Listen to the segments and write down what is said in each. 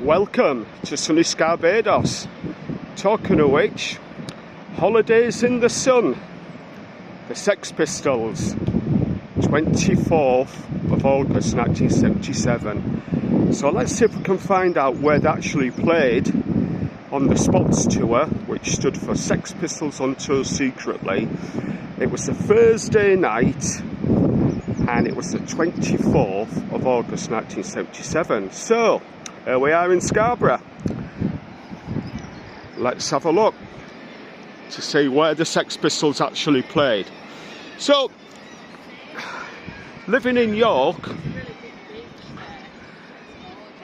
Welcome to sunny Scarborough. Talking of which, holidays in the sun. The Sex Pistols, 24th of August 1977. So let's see if we can find out where they actually played on the S.P.O.T.S tour, which stood for Sex Pistols on Tour Secretly. It was a Thursday night, and it was the 24th of August 1977. So here we are in Scarborough. Let's have a look to see where the Sex Pistols actually played. So, living in York,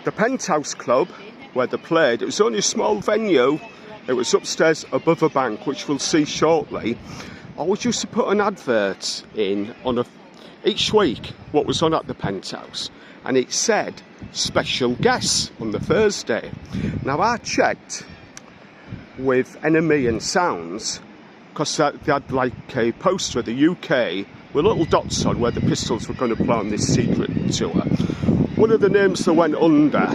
the Penthouse Club where they played, it was only a small venue. It was upstairs above a bank, which we'll see shortly. I always used to put an advert in on each week what was on at the Penthouse, and it said special guests on the Thursday. Now I checked with NME and Sounds, because they had like a poster of the UK with little dots on where the Pistols were going to play on this secret tour. One of the names that went under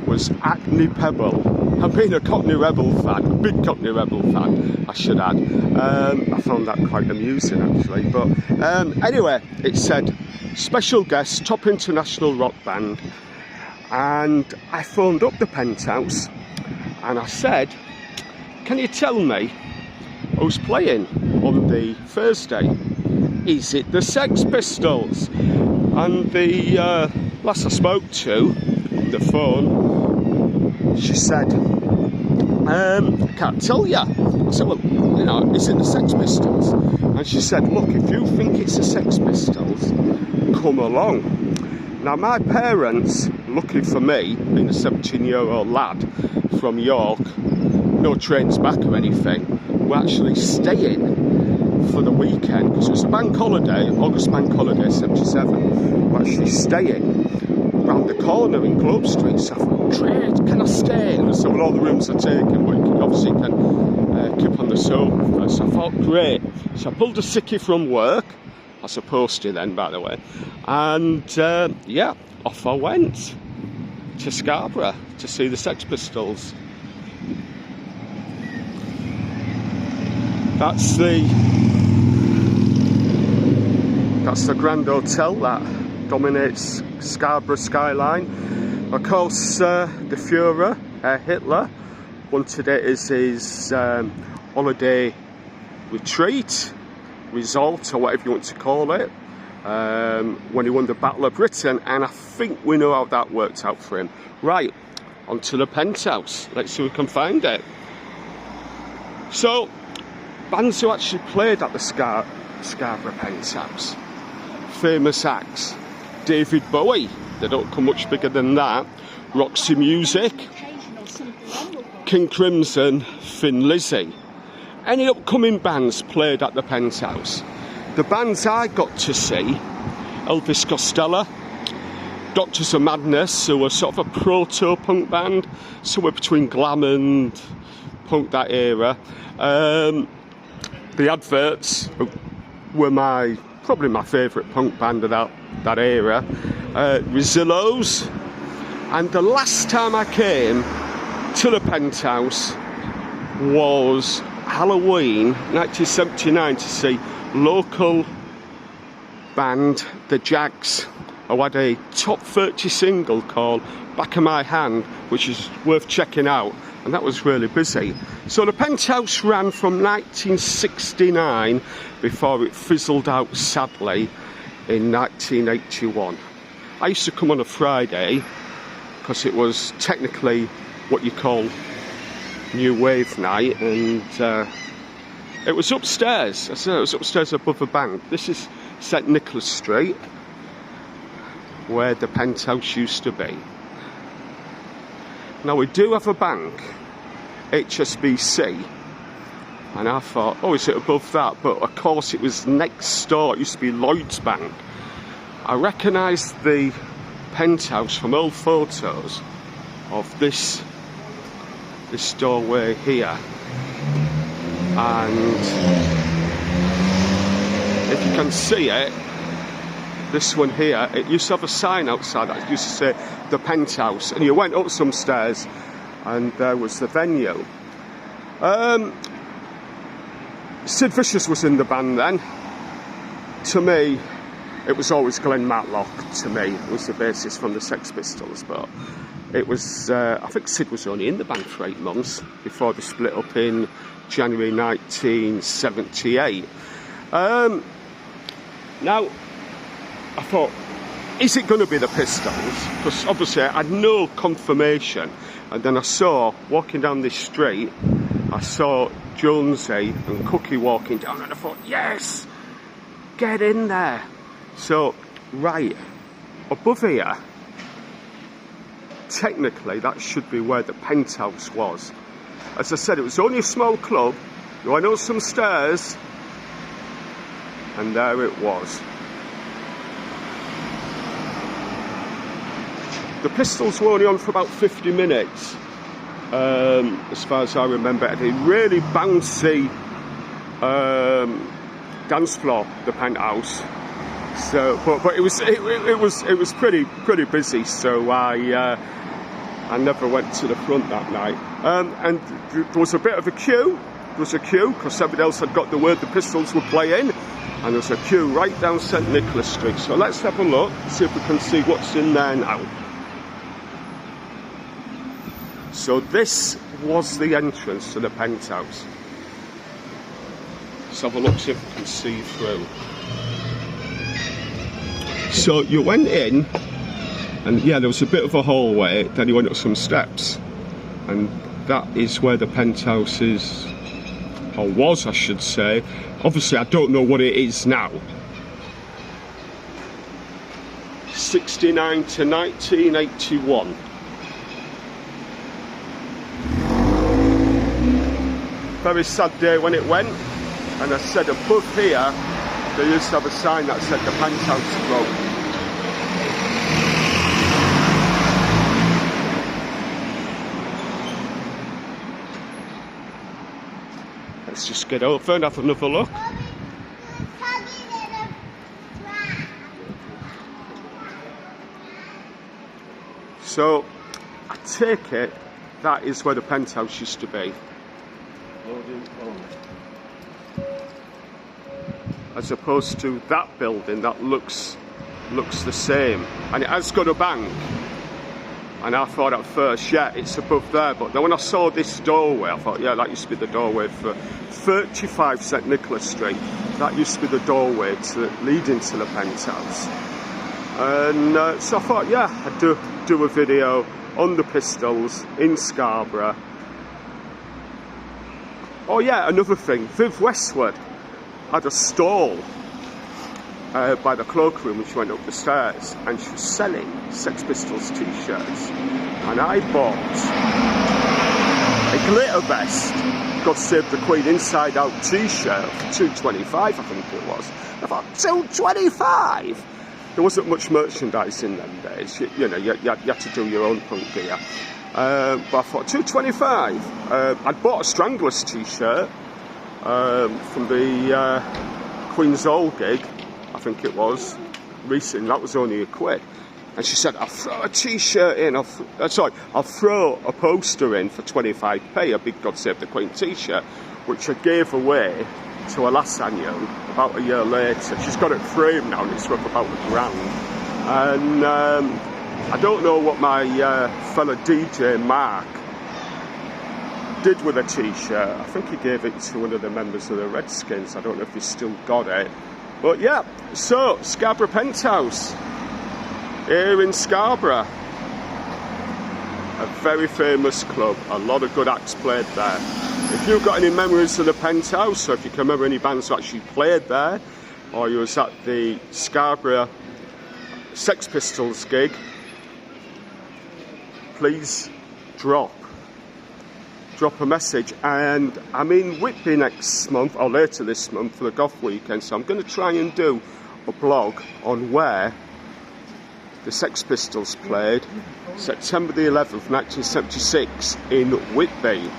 was Acne Pebble. I've been a Cockney Rebel fan, a big Cockney Rebel fan, I should add. I found that quite amusing actually, but anyway, it said special guest, top international rock band, and I phoned up the Penthouse and I said, can you tell me who's playing on the Thursday? Is it the Sex Pistols? And the lass I spoke to on the phone, she said, I can't tell you. I said, well, you know, is it the Sex Pistols? And she said, look, if you think it's the Sex Pistols, come along. Now, my parents, lucky for me, being a 17-year-old lad from York, no trains back or anything, were actually staying for the weekend, because it was a bank holiday, August bank holiday, 77. We're actually staying round the corner in Globe Street. So I thought, great, can I stay? And so all the rooms are taken, but you obviously can keep on the sofa. So I thought, great. So I pulled a sickie from work. I was supposed to then, by the way. And yeah, off I went to Scarborough to see the Sex Pistols. That's the Grand Hotel that dominates Scarborough skyline. Of course, the Führer, Hitler, wanted it as his holiday retreat, resort, or whatever you want to call it, when he won the Battle of Britain, and I think we know how that worked out for him. Right, onto the Penthouse. Let's see if we can find it. So, bands who actually played at the Scarborough Penthouse. Famous acts. David Bowie, they don't come much bigger than that. Roxy Music, King Crimson, Thin Lizzy. Any upcoming bands played at the Penthouse? The bands I got to see, Elvis Costello, Doctors of Madness, who were sort of a proto-punk band, somewhere between glam and punk, that era. The Adverts were probably my favourite punk band of that era. Rezillos. And the last time I came to the Penthouse was Halloween 1979 to see local band The Jags, who had a top 30 single called Back of My Hand, which is worth checking out, and that was really busy. So the Penthouse ran from 1969 before it fizzled out sadly in 1981. I used to come on a Friday because it was technically what you call New Wave night, and it was upstairs. I said it was upstairs above a bank. This is St Nicholas Street, where the Penthouse used to be. Now we do have a bank, HSBC, and I thought, oh, is it above that? But of course it was next door. It used to be Lloyd's Bank. I recognised the Penthouse from old photos of this doorway here, and if you can see it, this one here, it used to have a sign outside that used to say the Penthouse, and you went up some stairs and there was the venue. Sid Vicious was in the band then. To me, it was always Glenn Matlock. To me, it was the bassist from the Sex Pistols, but it was, I think Sid was only in the band for 8 months before they split up in January 1978. Now, I thought, is it going to be the Pistols? Because obviously I had no confirmation. And then I saw, walking down this street, I saw Jonesy and Cookie walking down, and I thought, yes, get in there. So, right, above here, technically that should be where the Penthouse was. As I said, it was only a small club. You went up some stairs, and there it was. The Pistols were only on for about 50 minutes, as far as I remember. A really bouncy dance floor, the Penthouse. So, but it was pretty busy. So I never went to the front that night. And there was a bit of a queue. There was a queue because somebody else had got the word the Pistols were playing, and there was a queue right down St Nicholas Street. So let's have a look, see if we can see what's in there now. So this was the entrance to the Penthouse. Let's have a look, see if we can see through. So you went in, and yeah, there was a bit of a hallway, then you went up some steps, and that is where the Penthouse is, or was, I should say. Obviously I don't know what it is now. 69 to 1981. Very sad day when it went, and I said above here they used to have a sign that said the Penthouse Club. Let's just get over and have another look. So I take it that is where the Penthouse used to be. As opposed to that building that looks the same, and it has got a bank, and I thought at first, yeah, it's above there, but then when I saw this doorway, I thought, yeah, that used to be the doorway for 35 St Nicholas Street. That used to be the doorway leading to the Penthouse. And so I thought, yeah, I'd do a video on the Pistols in Scarborough. Oh yeah, another thing, Viv Westwood had a stall by the cloakroom when she went up the stairs, and she was selling Sex Pistols t-shirts, and I bought a glitter vest, God Save the Queen inside out t-shirt for $2.25, I think it was. I thought, $2.25? There wasn't much merchandise in them days, you know, you had to do your own punk gear. But I thought, $2.25. I'd bought a Stranglers t-shirt from the Queen's Hall gig, I think it was, recently. That was only £1. And she said, I'll throw a t-shirt in, I'll throw a poster in for 25p, a big God Save the Queen t-shirt, which I gave away to a lass I knew about a year later. She's got it framed now and it's worth about £1,000. And I don't know what my fella DJ Mark did with a t-shirt. I think he gave it to one of the members of the Redskins. I don't know if he's still got it. But yeah, so Scarborough Penthouse here in Scarborough. A very famous club. A lot of good acts played there. If you've got any memories of the Penthouse, or if you can remember any bands that actually played there, or you was at the Scarborough Sex Pistols gig, please drop a message. And I'm in Whitby next month, or later this month, for the Goth weekend, so I'm going to try and do a blog on where the Sex Pistols played September the 11th 1976 in Whitby.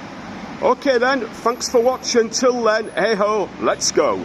Okay then, thanks for watching. Till then, hey ho, let's go.